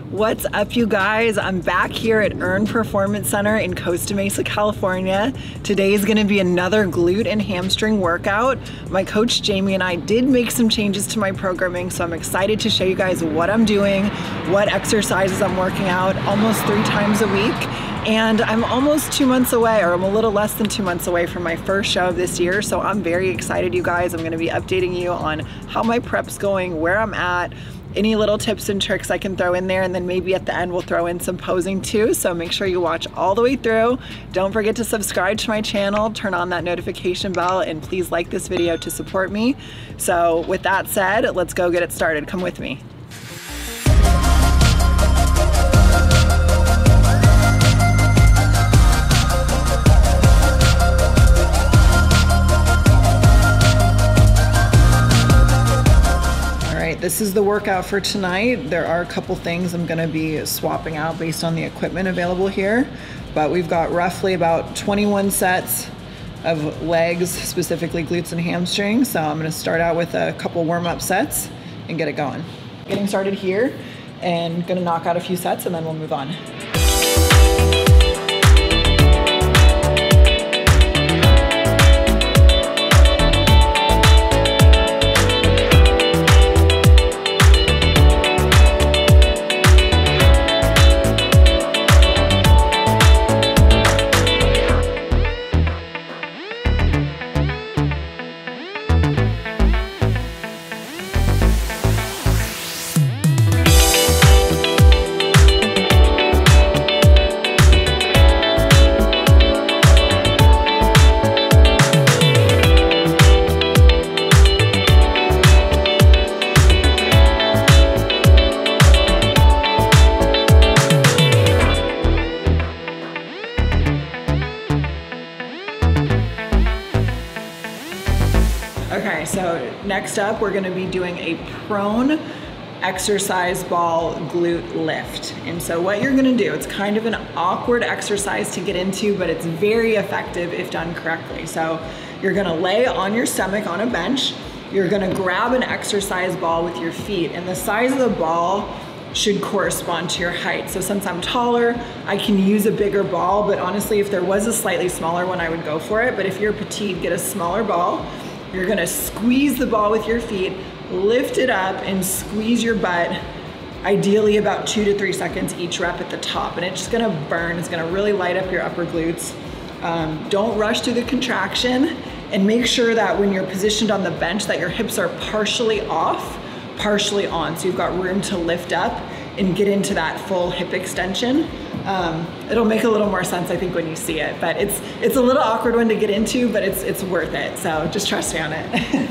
What's up, you guys? I'm back here at Earn Performance Center in Costa Mesa, California. Today is going to be another glute and hamstring workout. My coach Jamie and I did make some changes to my programming, so I'm excited to show you guys what I'm doing, what exercises I'm working out almost 3 times a week. And I'm almost 2 months away, or I'm a little less than 2 months away from my first show of this year. So I'm very excited, you guys. I'm going to be updating you on how my prep's going, where I'm at, any little tips and tricks I can throw in there, and then maybe at the end we'll throw in some posing too. So make sure you watch all the way through. Don't forget to subscribe to my channel, turn on that notification bell, and please like this video to support me. So with that said, let's go get it started. Come with me. This is the workout for tonight. There are a couple things I'm gonna be swapping out based on the equipment available here, but we've got roughly about 21 sets of legs, specifically glutes and hamstrings. So I'm gonna start out with a couple warm-up sets and get it going. Getting started here and gonna knock out a few sets and then we'll move on. Okay, so next up we're gonna be doing a prone exercise ball glute lift. And so what you're gonna do, it's kind of an awkward exercise to get into, but it's very effective if done correctly. So you're gonna lay on your stomach on a bench, you're gonna grab an exercise ball with your feet, and the size of the ball should correspond to your height. So since I'm taller, I can use a bigger ball, but honestly, if there was a slightly smaller one, I would go for it. But if you're petite, get a smaller ball. You're gonna squeeze the ball with your feet, lift it up and squeeze your butt, ideally about 2 to 3 seconds each rep at the top. And it's just gonna burn, it's gonna really light up your upper glutes. Don't rush through the contraction, and make sure that when you're positioned on the bench that your hips are partially off, partially on. So you've got room to lift up and get into that full hip extension. It'll make a little more sense, I think, when you see it, but it's a little awkward one to get into, but it's worth it. So just trust me on it.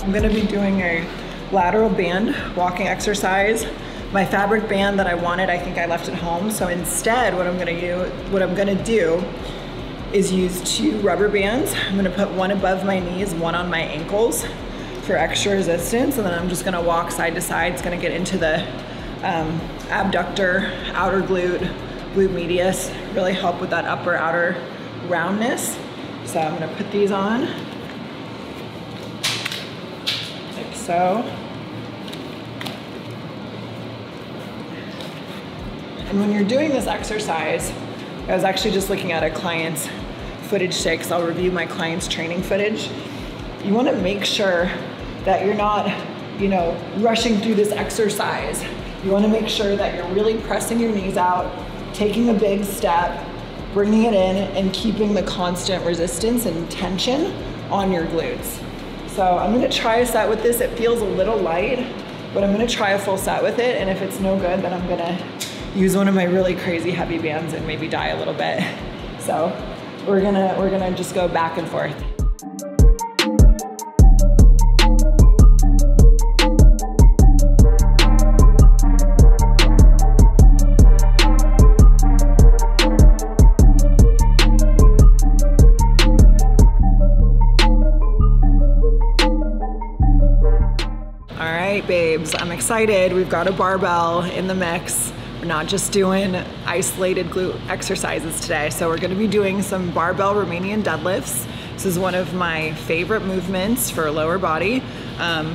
I'm gonna be doing a lateral band walking exercise. My fabric band that I wanted, I think I left at home. So instead, what I'm gonna do is use 2 rubber bands. I'm gonna put one above my knees, one on my ankles for extra resistance. And then I'm just gonna walk side to side. It's gonna get into the abductor, outer glute, glute medius, really help with that upper outer roundness. So I'm gonna put these on. So, and when you're doing this exercise, I was actually just looking at a client's footage today because I'll review my client's training footage. You want to make sure that you're not, rushing through this exercise. You want to make sure that you're really pressing your knees out, taking a big step, bringing it in, and keeping the constant resistance and tension on your glutes. So I'm gonna try a set with this. It feels a little light, but I'm gonna try a full set with it. And if it's no good, then I'm gonna use one of my really crazy heavy bands and maybe die a little bit. So we're gonna just go back and forth. is I'm excited. We've got a barbell in the mix. We're not just doing isolated glute exercises today. So we're gonna be doing some barbell Romanian deadlifts. This is one of my favorite movements for lower body.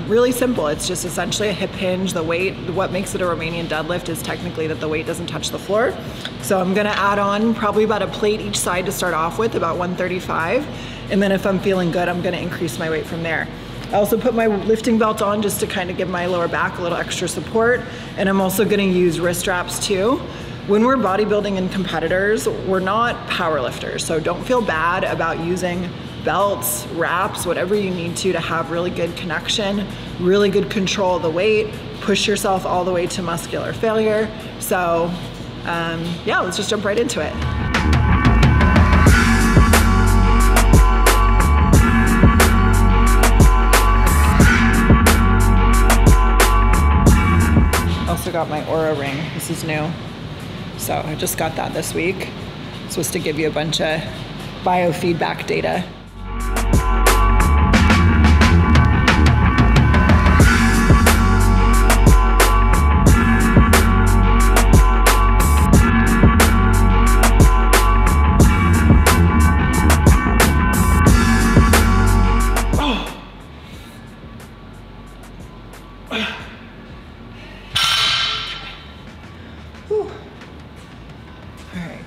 Really simple. It's just essentially a hip hinge. The weight, what makes it a Romanian deadlift is technically that the weight doesn't touch the floor. So I'm gonna add on probably about a plate each side to start off with, about 135. And then if I'm feeling good, I'm gonna increase my weight from there. I also put my lifting belt on just to kind of give my lower back a little extra support. And I'm also gonna use wrist straps too. When we're bodybuilding and competitors, we're not power lifters. So don't feel bad about using belts, wraps, whatever you need to have really good connection, really good control of the weight, push yourself all the way to muscular failure. So yeah, let's just jump right into it. Also got my Aura ring. This is new. So I just got that this week. It's supposed to give you a bunch of biofeedback data.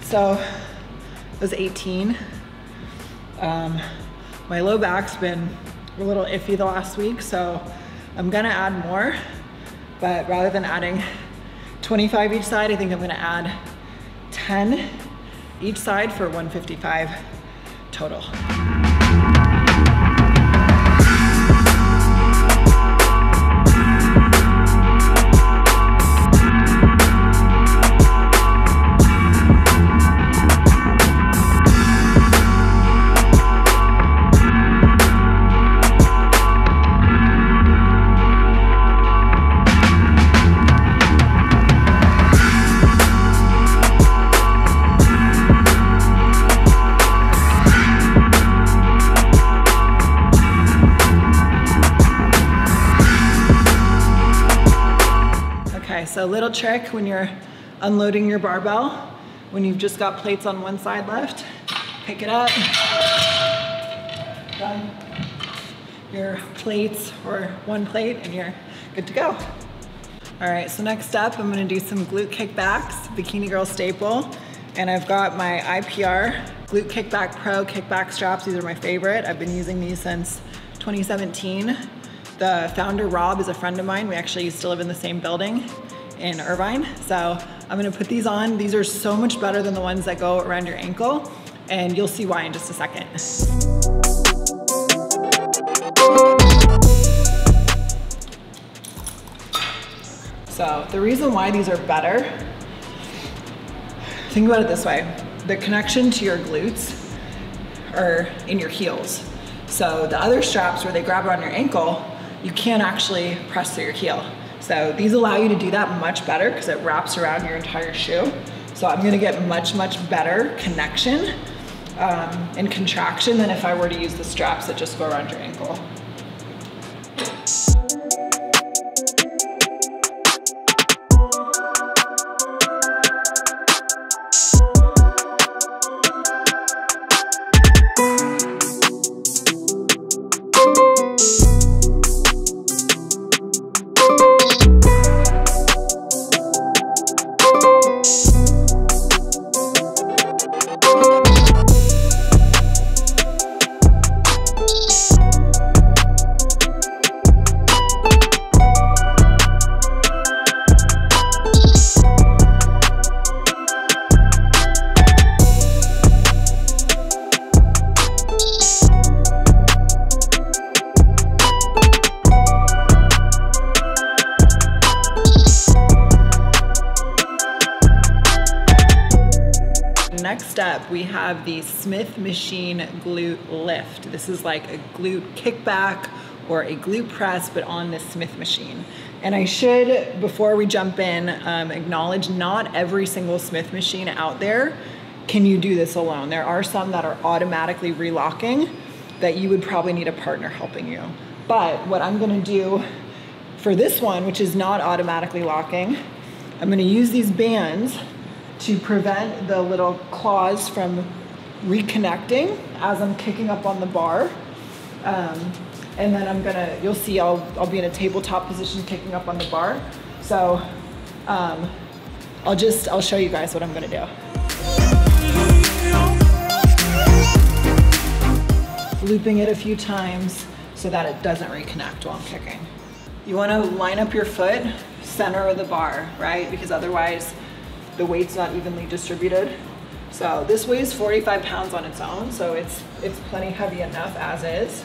So it was 18. My low back's been a little iffy the last week, so I'm gonna add more, but rather than adding 25 each side, I think I'm gonna add 10 each side for 155 total. So little trick when you're unloading your barbell, when you've just got plates on one side left, pick it up, done your plates or one plate and you're good to go. All right, so next up, I'm gonna do some glute kickbacks, Bikini Girl staple. And I've got my IPR Glute Kickback Pro kickback straps. These are my favorite. I've been using these since 2017. The founder, Rob, is a friend of mine. We actually used to live in the same building in Irvine. So I'm gonna put these on. These are so much better than the ones that go around your ankle, and you'll see why in just a second. So the reason why these are better, think about it this way. The connection to your glutes are in your heels. So the other straps where they grab around your ankle, you can't actually press through your heel. So these allow you to do that much better because it wraps around your entire shoe. So I'm gonna get much, much better connection and contraction than if I were to use the straps that just go around your ankle. Next up, we have the Smith Machine Glute Lift. This is like a glute kickback or a glute press, but on this Smith machine. And I should, before we jump in, acknowledge not every single Smith machine out there can you do this alone. There are some that are automatically relocking that you would probably need a partner helping you. But what I'm gonna do for this one, which is not automatically locking, I'm gonna use these bands to prevent the little claws from reconnecting as I'm kicking up on the bar. And then you'll see I'll be in a tabletop position kicking up on the bar. So I'll show you guys what I'm gonna do. Looping it a few times so that it doesn't reconnect while I'm kicking. You wanna line up your foot center of the bar, right? Because otherwise the weight's not evenly distributed. So this weighs 45 pounds on its own, so it's plenty heavy enough as is.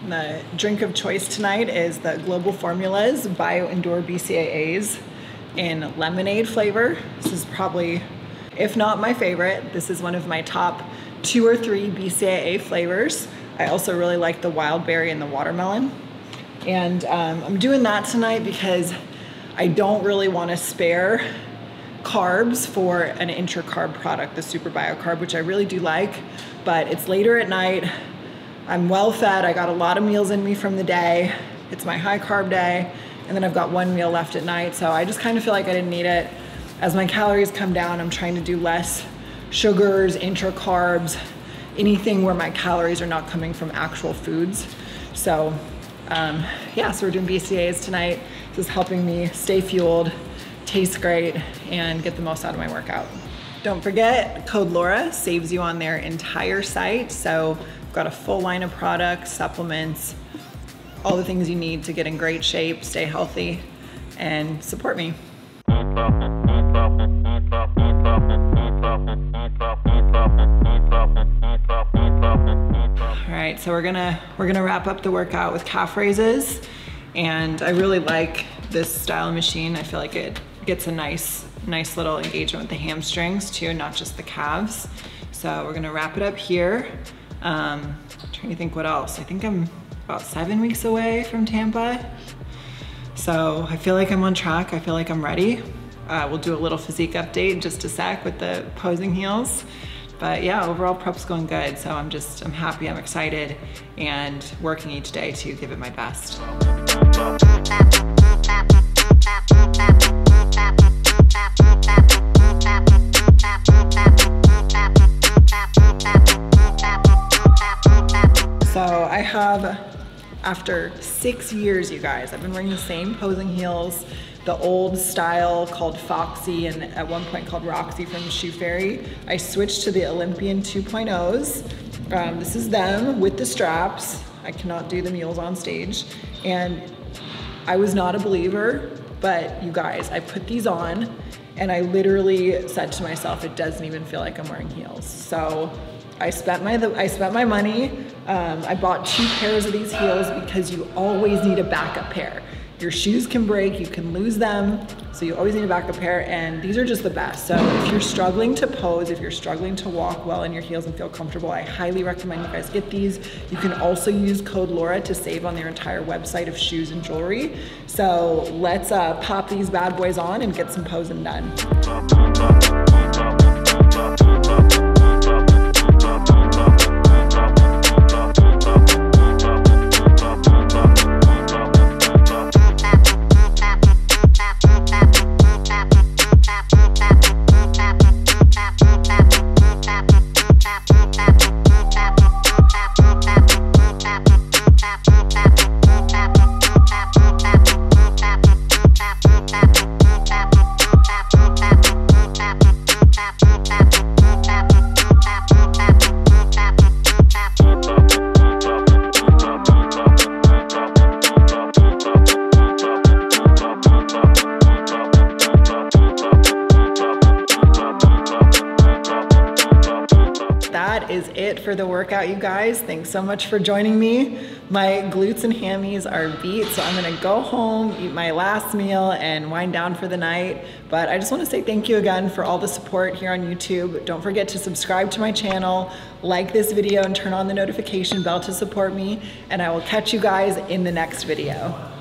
The drink of choice tonight is the Global Formulas Bio-Endure BCAAs in lemonade flavor. This is probably, if not my favorite, this is one of my top 2 or 3 BCAA flavors. I also really like the wild berry and the watermelon. And I'm doing that tonight because I don't really want to spare carbs for an intra-carb product, the Super Bio Carb, which I really do like, but it's later at night. I'm well fed, I got a lot of meals in me from the day. It's my high carb day, and then I've got 1 meal left at night, so I just kind of feel like I didn't need it. As my calories come down, I'm trying to do less sugars, intra-carbs, anything where my calories are not coming from actual foods. So yeah, so we're doing BCAAs tonight. This is helping me stay fueled, taste great, and get the most out of my workout. Don't forget, code Laura saves you on their entire site. So we've got a full line of products, supplements, all the things you need to get in great shape, stay healthy, and support me. All right, so we're gonna wrap up the workout with calf raises, and I really like this style of machine. I feel like it gets a nice little engagement with the hamstrings too, not just the calves. So we're gonna wrap it up here. Trying to think what else. I think I'm about 7 weeks away from Tampa. So I feel like I'm on track. I feel like I'm ready. We'll do a little physique update in just a sec with the posing heels. But yeah, overall prep's going good. So I'm happy, I'm excited, and working each day to give it my best. So I have, after 6 years, you guys, I've been wearing the same posing heels, the old style called Foxy and at one point called Roxy from Shoe Fairy. I switched to the Olympian 2.0s. This is them with the straps. I cannot do the mules on stage. And I was not a believer, but you guys, I put these on and I literally said to myself, it doesn't even feel like I'm wearing heels. So I spent my money. I bought 2 pairs of these heels because you always need a backup pair. Your shoes can break, you can lose them, so you always need a backup pair, and these are just the best. So if you're struggling to pose, if you're struggling to walk well in your heels and feel comfortable, I highly recommend you guys get these. You can also use code Laura to save on their entire website of shoes and jewelry. So let's pop these bad boys on and get some posing done. it for the workout, you guys. Thanks so much for joining me. My glutes and hammies are beat, so I'm gonna go home, eat my last meal, and wind down for the night. But I just wanna say thank you again for all the support here on YouTube. Don't forget to subscribe to my channel, like this video, and turn on the notification bell to support me. And I will catch you guys in the next video.